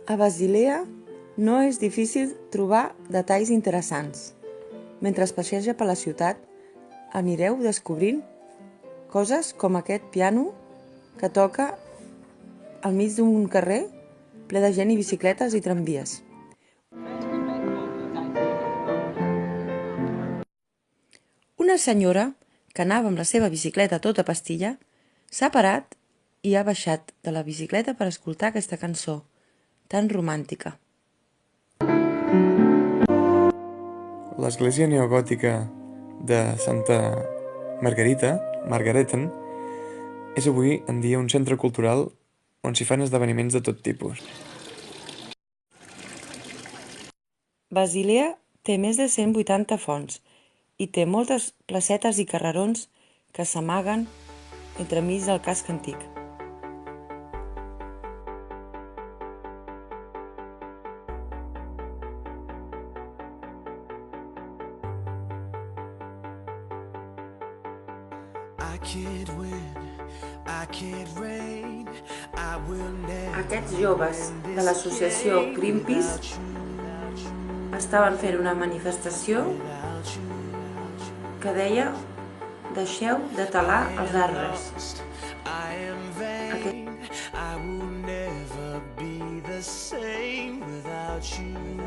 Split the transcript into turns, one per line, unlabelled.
A Basilea no és difícil trobar detalls interessants. Mentre es passeja per la ciutat, anireu descobrint coses com aquest piano que toca al mig d'un carrer ple de gent i bicicletes i tramvies. Una senyora que anava amb la seva bicicleta tota pastilla s'ha parat i ha baixat de la bicicleta per escoltar aquesta cançó tan romàntica.
L'església neogòtica de Santa Margareten, és avui en dia un centre cultural on s'hi fan esdeveniments de tot tipus.
Basilea té més de 180 fonts i té moltes placetes i carrerons que s'amaguen entremig del casc antic. Aquests joves de l'associació Greenpeace estaven fent una manifestació que deia "Deixeu de talar els arbres".
I will never be the same without you.